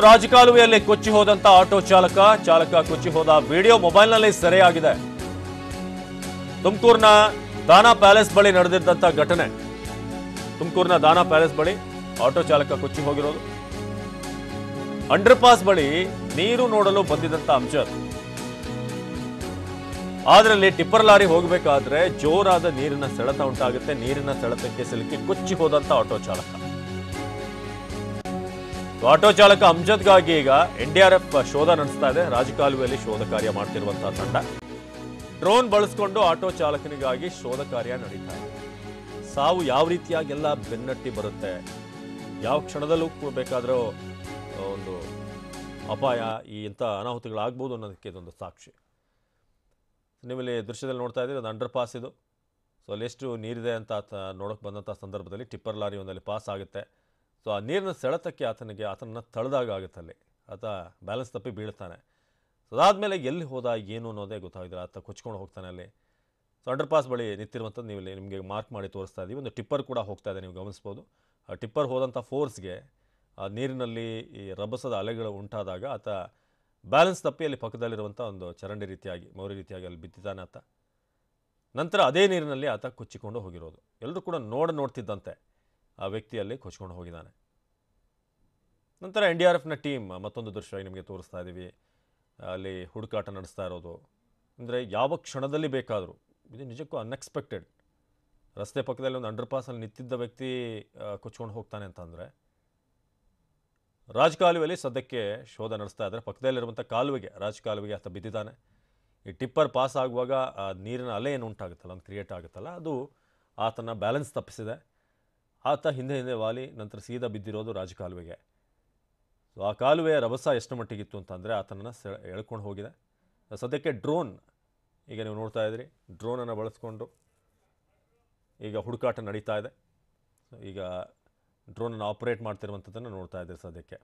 ರಾಜಕಾಲುವೆಯಲ್ಲಿ ಕೊಚ್ಚಿ ಹೋದಂತ ಆಟೋ ಚಾಲಕ ಕೊಚ್ಚಿ ಹೋದ ವಿಡಿಯೋ ಮೊಬೈಲ್ನಲ್ಲಿ ಸೆರೆಯಾಗಿದೆ. ತುಮಕೂರಿನ ದಾನಾ ಪ್ಯಾಲೇಸ್ ಬಳಿ ನಡೆದಿದ್ದಂತ ಘಟನೆ. ತುಮಕೂರಿನ ದಾನಾ ಪ್ಯಾಲೇಸ್ ಬಳಿ ಆಟೋ ಚಾಲಕ ಕೊಚ್ಚಿ ಹೋಗಿರೋದು. ಅಂಡರ್ ಪಾಸ್ ಬಳಿ ನೀರು ನೋಡಲು ಬಂದಿದ್ದಂತ ಅಮ್ಜದ್, ಆದ್ರಲ್ಲಿ ಟಿಪ್ಪರ್ ಲಾರಿ ಹೋಗಬೇಕಾದ್ರೆ ಜೋರಾದ ನೀರಿನ ಸೆಳೆತ ಉಂಟಾಗುತ್ತೆ. ನೀರಿನ ಸೆಳೆತಕ್ಕೆ ಸಿಲುಕಿ ಕೊಚ್ಚಿ ಹೋದಂತ ಆಟೋ ಚಾಲಕ ಅಮ್ಜದ್ಗಾಗಿ ಈಗ NDRF ಶೋಧ ನಡೆಸ್ತಾ ಇದೆ. ರಾಜಕಾಲುವೆಯಲ್ಲಿ ಶೋಧ ಕಾರ್ಯ ಮಾಡ್ತಿರುವಂತಹ ತಂಡ ಡ್ರೋನ್ ಬಳಸಿಕೊಂಡು ಆಟೋ ಚಾಲಕನಿಗಾಗಿ ಶೋಧ ಕಾರ್ಯ ನಡೀತಾ ಇದೆ. ಸಾವು ಯಾವ ರೀತಿಯಾಗೆಲ್ಲ ಬೆನ್ನಟ್ಟಿ ಬರುತ್ತೆ, ಯಾವ ಕ್ಷಣದಲ್ಲೂ ಕೂಡ ಬೇಕಾದರೂ ಒಂದು ಅಪಾಯ, ಈ ಇಂಥ ಅನಾಹುತಗಳಾಗ್ಬೋದು ಅನ್ನೋದಕ್ಕೆ ಇದೊಂದು ಸಾಕ್ಷಿ. ನೀವಿಲ್ಲಿ ದೃಶ್ಯದಲ್ಲಿ ನೋಡ್ತಾ ಇದ್ದೀರಿ, ಅದು ಅಂಡರ್ ಪಾಸ್ ಇದು. ಸೊ ಅಲ್ಲಿ ಎಷ್ಟು ನೀರಿದೆ ಅಂತ ನೋಡೋಕೆ ಬಂದಂಥ ಸಂದರ್ಭದಲ್ಲಿ ಟಿಪ್ಪರ್ ಲಾರಿ ಒಂದಲ್ಲಿ ಪಾಸ್ ಆಗುತ್ತೆ. ಸೊ ಆ ನೀರಿನ ಸೆಳೆತಕ್ಕೆ ಆತನನ್ನು ತಳೆದಾಗ ಆಗುತ್ತಲ್ಲಿ, ಆತ ಬ್ಯಾಲೆನ್ಸ್ ತಪ್ಪಿ ಬೀಳ್ತಾನೆ. ಸೊ ಅದಾದಮೇಲೆ ಎಲ್ಲಿ ಹೋದ ಏನು ಅನ್ನೋದೇ ಗೊತ್ತಾಗಿಲ್ಲ. ಆತ ಕೊಚ್ಕೊಂಡು ಹೋಗ್ತಾನೆ ಅಲ್ಲಿ. ಸೊ ಅಂಡರ್ ಪಾಸ್ ಬಳಿ ನಿಂತಿರುವಂಥದ್ದು ನೀವು ಇಲ್ಲಿ ನಿಮಗೆ ಮಾರ್ಕ್ ಮಾಡಿ ತೋರಿಸ್ತಾ ಇದ್ದೀವಿ. ಒಂದು ಟಿಪ್ಪರ್ ಕೂಡ ಹೋಗ್ತಾ ಇದೆ, ನೀವು ಗಮನಿಸ್ಬೋದು. ಆ ಟಿಪ್ಪರ್ ಹೋದಂಥ ಫೋರ್ಸ್ಗೆ ಆ ನೀರಿನಲ್ಲಿ ಈ ರಭಸದ ಅಲೆಗಳು ಉಂಟಾದಾಗ ಆತ ಬ್ಯಾಲೆನ್ಸ್ ತಪ್ಪಿ ಅಲ್ಲಿ ಪಕ್ಕದಲ್ಲಿರುವಂಥ ಒಂದು ಚರಂಡಿ ರೀತಿಯಾಗಿ, ಮೌರಿ ರೀತಿಯಾಗಿ ಅಲ್ಲಿ ಬಿದ್ದಿದ್ದಾನೆ ಆತ. ನಂತರ ಅದೇ ನೀರಿನಲ್ಲಿ ಆತ ಕೊಚ್ಚಿಕೊಂಡು ಹೋಗಿರೋದು. ಎಲ್ಲರೂ ಕೂಡ ನೋಡ್ತಿದ್ದಂತೆ ಆ ವ್ಯಕ್ತಿಯಲ್ಲಿ ಕೊಚ್ಕೊಂಡು ಹೋಗಿದ್ದಾನೆ. ನಂತರ NDRFನ ಟೀಮ್ ಮತ್ತೊಂದು ದೃಶ್ಯ ನಿಮಗೆ ತೋರಿಸ್ತಾ ಇದ್ದೀವಿ. ಅಲ್ಲಿ ಹುಡುಕಾಟ ನಡೆಸ್ತಾ ಇರೋದು. ಅಂದರೆ ಯಾವ ಕ್ಷಣದಲ್ಲಿ ಬೇಕಾದರೂ, ಇದು ನಿಜಕ್ಕೂ ಅನ್ಎಕ್ಸ್ಪೆಕ್ಟೆಡ್. ರಸ್ತೆ ಪಕ್ಕದಲ್ಲಿ ಒಂದು ಅಂಡರ್ ಪಾಸಲ್ಲಿ ನಿಂತಿದ್ದ ವ್ಯಕ್ತಿ ಕೊಚ್ಕೊಂಡು ಹೋಗ್ತಾನೆ ಅಂತಂದರೆ, ರಾಜಕಾಲುವೆಯಲ್ಲಿ ಸದ್ಯಕ್ಕೆ ಶೋಧ ನಡೆಸ್ತಾ ಇದ್ದಾರೆ. ಪಕ್ಕದಲ್ಲಿರುವಂಥ ರಾಜಕಾಲುವೆಗೆ ಆತ ಬಿದ್ದಿದ್ದಾನೆ. ಈ ಟಿಪ್ಪರ್ ಪಾಸ್ ಆಗುವಾಗ ಆ ನೀರಿನ ಅಲೆ ಏನು ಉಂಟಾಗುತ್ತಲ್ಲ, ಒಂದು ಕ್ರಿಯೇಟ್ ಆಗುತ್ತಲ್ಲ, ಅದು ಆತನ ಬ್ಯಾಲೆನ್ಸ್ ತಪ್ಪಿಸಿದೆ. ಆತ ಹಿಂದೆ ವಾಲಿ ನಂತರ ಸೀದಾ ಬಿದ್ದಿರೋದು ರಾಜಕಾಲುವೆಗೆ. ಸೊ ಆ ಕಾಲುವೆಯ ರಭಸ ಎಷ್ಟು ಮಟ್ಟಿಗಿತ್ತು ಅಂತಂದರೆ ಆತನನ್ನು ಎಳ್ಕೊಂಡು ಹೋಗಿದೆ. ಸದ್ಯಕ್ಕೆ ಡ್ರೋನ್, ಈಗ ನೀವು ನೋಡ್ತಾ ಇದ್ದೀರಿ, ಡ್ರೋನನ್ನು ಬಳಸ್ಕೊಂಡು ಈಗ ಹುಡುಕಾಟ ನಡೀತಾ ಇದೆ. ಈಗ ಡ್ರೋನನ್ನು ಆಪರೇಟ್ ಮಾಡ್ತಿರುವಂಥದ್ದನ್ನು ನೋಡ್ತಾ ಇದ್ದೀರಿ ಸದ್ಯಕ್ಕೆ.